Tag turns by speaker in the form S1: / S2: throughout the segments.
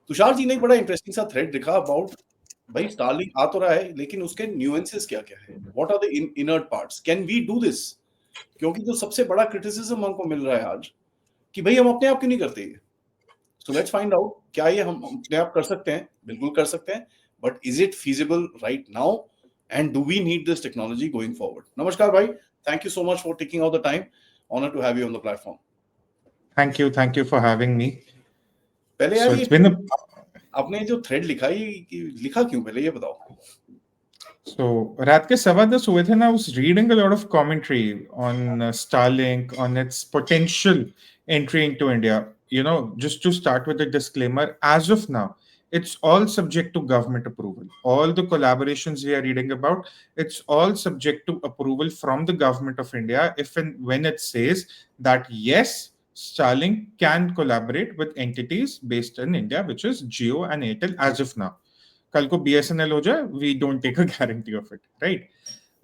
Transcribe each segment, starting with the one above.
S1: तुषार जी ने एक बड़ा इंटरेस्टिंग सा थ्रेड लिखा अबाउट भाई स्टारलिंक आ तो रहा है लेकिन उसके न्यूएंसेस क्या क्या है, what are the inner parts, can we do this? क्योंकि जो सबसे बड़ा क्रिटिसिज्म हमको मिल रहा है आज कि भाई हम अपने आप क्यों नहीं करते ये। सो लेट्स फाइंड आउट क्या ये हम अपने आप कर सकते हैं। बिल्कुल कर सकते हैं, but is it feasible right now and do we need this technology going forward? नमस्कार भाई, thank you so much for taking out the time, honour to have you on the platform.
S2: Thank you for having me.
S1: पहले यार
S2: So
S1: ये
S2: it's been a
S1: आपने जो thread लिखा ये लिखा क्यों, पहले ये बताओ।
S2: so रात के 10:15 हुए थे ना. I was reading a lot of commentary on Starlink, on its potential entry into India. Just to start with a disclaimer, as of now, it's all subject to government approval. All the collaborations we are reading about, it's all subject to approval from the government of India. If and when it says that yes, Starlink can collaborate with entities based in India, which is Jio and Airtel as of now. कल को BSNL हो जाए, we don't take a guarantee of it, right?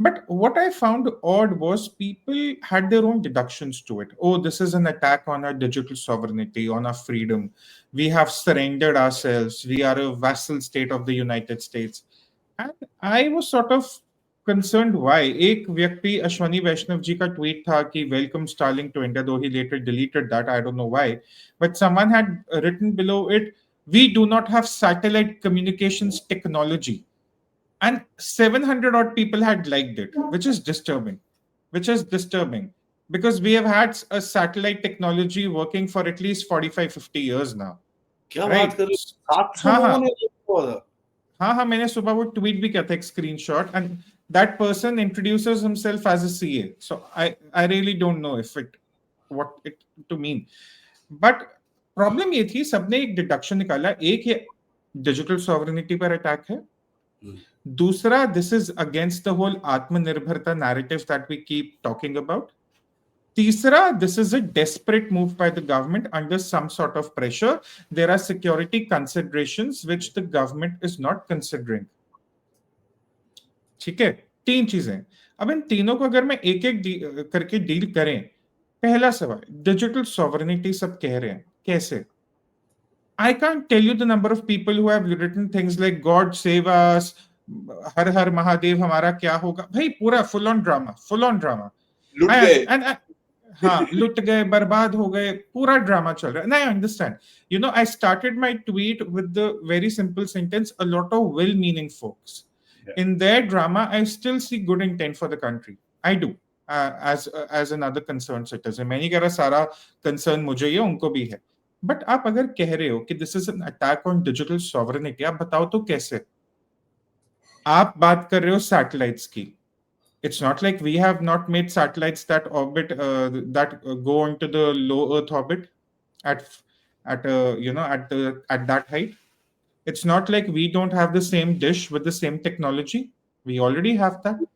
S2: But what I found odd was people had their own deductions to it. Oh, this is an attack on our digital sovereignty, on our freedom. We have surrendered ourselves. We are a vassal state of the United States. And I was sort of concerned why. एक व्यक्ति अश्वनी वैष्णव जी का tweet था कि welcome Starlink to India, though he later deleted that. I don't know why. But someone had written below it, we do not have satellite communications technology. And 700 odd people had liked it, which is disturbing. Because we have had a satellite technology working for at least 45 50 years now.
S1: क्या बात
S2: Right?
S1: कर रहे हो? 700
S2: हाँ
S1: लोगों
S2: हाँ
S1: ने लिखा था।
S2: हाँ, मैंने सुबह वो ट्वीट भी किया था, एक screenshot, and that person introduces himself as a CA. So I really don't know if it what it to mean. But problem ये थी, सबने एक डिडक्शन निकाला. एक, ये डिजिटल सॉवरेनिटी पर अटैक है. दूसरा, this is against the whole आत्मनिर्भरता narrative that we keep talking about. Tisra, this is a desperate move by the government under some sort of pressure. There are security considerations which the government is not considering. ठीक है, 3 चीजें. अब इन तीनों को अगर मैं एक एक करके डील करें. पहला सवाल, डिजिटल सॉवरेनिटी सब कह रहे हैं, कैसे? I can't tell you the number of people who have written things like God save us, हर हर महादेव, हमारा क्या होगा. भाई पूरा फुल ऑन ड्रामा.
S1: लुट गए।
S2: हाँ, लुट गए, बर्बाद हो गए, पूरा ड्रामा चल रहा है. I understand. I started my tweet with the very simple sentence, a lot of well-meaning folks. In their drama, I still see good intent for the country. I do. As another concerned citizen. मैं नहीं कह रहा सारा concern मुझे ही है, उनको भी है. बट आप अगर कह रहे हो कि this is an attack on digital sovereignty, आप बताओ तो कैसे? आप बात कर रहे हो सैटेलाइट्स की. It's not like we have not made satellites that orbit, that go into the low Earth orbit at that height. It's not like we don't have the same dish with the same technology. We already have that.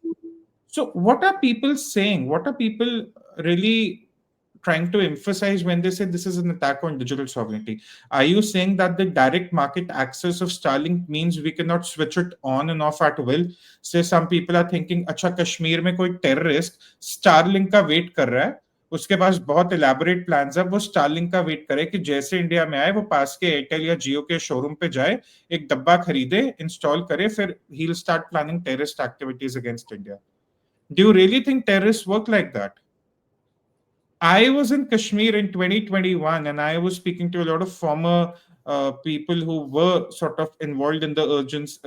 S2: So what are people saying? What are people really trying to emphasize when they say this is an attack on digital sovereignty? Are you saying that the direct market access of Starlink means we cannot switch it on and off at will? Say some people are thinking, अच्छा कश्मीर में कोई terrorist Starlink का wait कर रहा है, उसके पास बहुत elaborate plans है, वो Starlink का वेट करे कि जैसे इंडिया में आए वो पास के एयरटेल या जियो के शोरूम पे जाए, एक डब्बा खरीदे, इंस्टॉल करे, फिर he will start planning terrorist activities against India. Do you really think terrorists work like that? I was in Kashmir in 2021 and I was speaking to a lot of former people who were sort of involved in the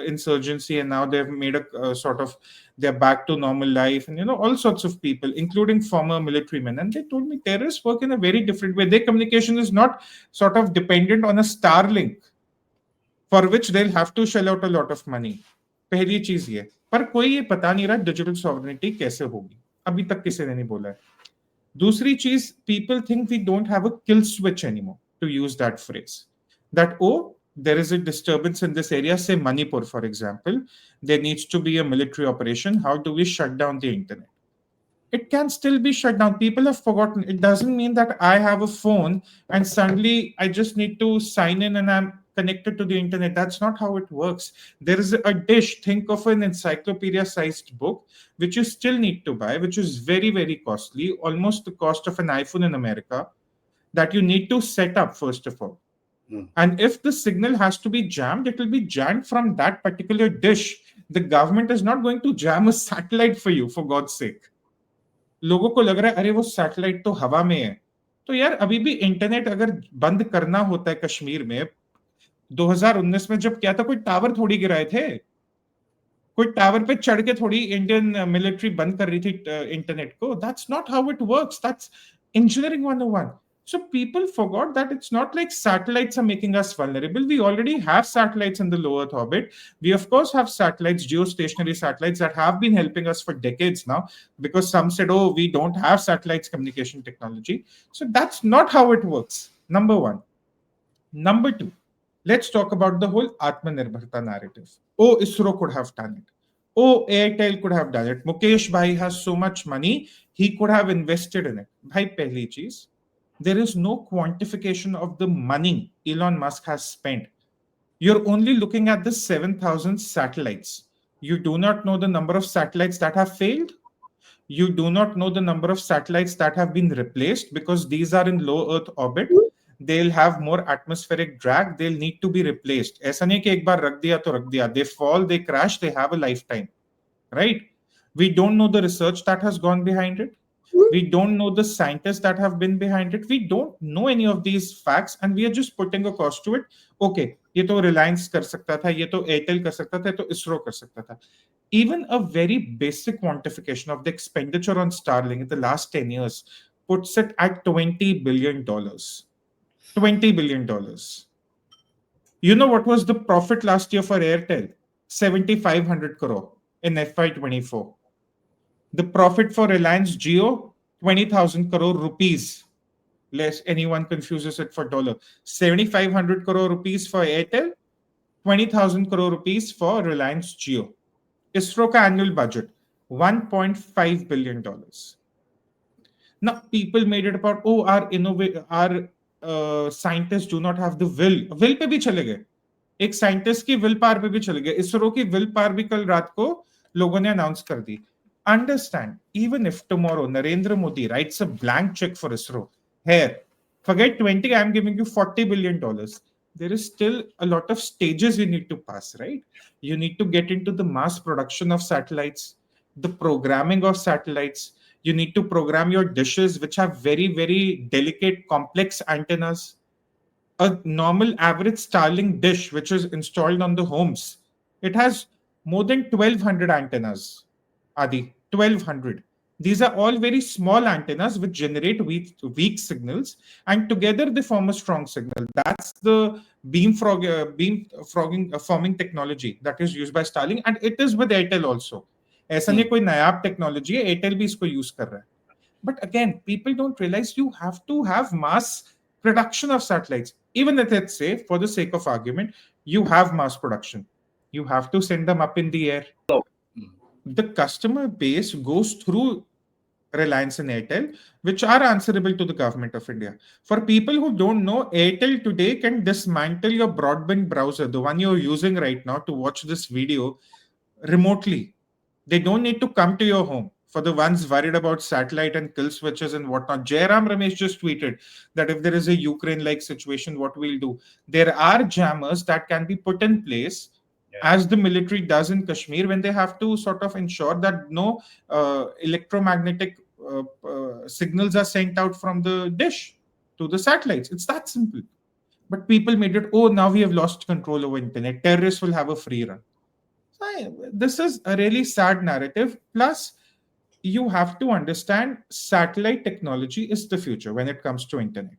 S2: insurgency, and now they've made a sort of, they're back to normal life, and all sorts of people, including former military men. And they told me terrorists work in a very different way. Their communication is not sort of dependent on a Starlink for which they'll have to shell out a lot of money. पहली चीज ये. पर कोई ये पता नहीं रहा digital sovereignty कैसे होगी, अभी तक किसी ने नहीं बोला है. दूसरी चीज, people think we don't have a kill switch anymore, to use that phrase. That, oh, there is a disturbance in this area, say Manipur, for example. There needs to be a military operation. How do we shut down the internet? It can still be shut down. People have forgotten. It doesn't mean that I have a phone and suddenly I just need to sign in and I'm connected to the internet. That's not how it works. There is a dish. Think of an encyclopedia-sized book, which you still need to buy, which is very, very costly, almost the cost of an iPhone in America, that you need to set up, first of all. And if the signal has to be jammed, it will be jammed from that particular dish. The government is not going to jam a satellite for you, for God's sake. लोगों को लग रहा है अरे वो satellite तो हवा में है, तो यार अभी भी इंटरनेट अगर बंद करना होता है कश्मीर में 2019 में जब क्या था, कोई टावर थोड़ी गिराए थे, कोई टावर पे चढ़ के थोड़ी इंडियन मिलिट्री बंद कर रही थी इंटरनेट को. That's not how it works. That's engineering 101. So people forgot that it's not like satellites are making us vulnerable. We already have satellites in the low Earth orbit. We of course have satellites, geostationary satellites that have been helping us for decades now, because some said, oh, we don't have satellites communication technology. So that's not how it works. Number one. Number two, let's talk about the whole Atmanirbharta narrative. Oh, ISRO could have done it. Oh, Airtel could have done it. Mukesh Bhai has so much money, he could have invested in it. Bhai, pehli cheez, there is no quantification of the money Elon Musk has spent. You're only looking at the 7,000 satellites. You do not know the number of satellites that have failed. You do not know the number of satellites that have been replaced, because these are in low Earth orbit. They'll have more atmospheric drag. They'll need to be replaced. ऐसा नहीं कि एक बार रख दिया तो रख दिया. They fall, they crash, they have a lifetime, right? We don't know the research that has gone behind it. We don't know the scientists that have been behind it. We don't know any of these facts, and we are just putting a cost to it. Okay, ये तो Reliance कर सकता था, ये तो Airtel कर सकता था, ये तो ISRO कर सकता था. Even a very basic quantification of the expenditure on Starlink in the last 10 years puts it at $20 billion. $20 billion. You know what was the profit last year for Airtel? 7,500 crore in FY24. The profit for Reliance Jio, 20,000 crore rupees. Lest anyone confuses it for dollar. 7,500 crore rupees for Airtel, 20,000 crore rupees for Reliance Jio. ISRO ka annual budget, $1.5 billion. Now, people made it about, oh, our scientists do not have the will. Will पे भी चले गए. एक scientist की will power पे भी चले गए. इसरो की विल पावर भी कल रात को लोगों ने अनाउंस कर दी. Understand, even if tomorrow Narendra Modi writes a blank check for ISRO, here, forget 20, I'm giving you $40 billion. There is still a lot of stages you need to pass, right? You need to get into the mass production of satellites, the programming of satellites. You need to program your dishes, which have very, very delicate, complex antennas. A normal average Starlink dish, which is installed on the homes, it has more than 1,200 antennas. Adi, 1,200. These are all very small antennas which generate weak signals, and together they form a strong signal. That's the forming technology that is used by Starlink, and it is with Airtel also. ऐसा नहीं कोई नायाब technology है, Airtel भी इसको use कर रहा है. But again, people don't realize you have to have mass production of satellites. Even if, let's say, for the sake of argument, you have mass production, you have to send them up in the air. The customer base goes through Reliance and Airtel, which are answerable to the government of India. For people who don't know, Airtel today can dismantle your broadband browser, the one you're using right now to watch this video, remotely. They don't need to come to your home. For the ones worried about satellite and kill switches and whatnot, Jairam Ramesh just tweeted that if there is a Ukraine-like situation, what we'll do. There are jammers that can be put in place, as the military does in Kashmir, when they have to sort of ensure that no electromagnetic signals are sent out from the dish to the satellites. It's that simple. But people made it, oh, now we have lost control over internet. Terrorists will have a free run. This is a really sad narrative. Plus, you have to understand satellite technology is the future when it comes to internet.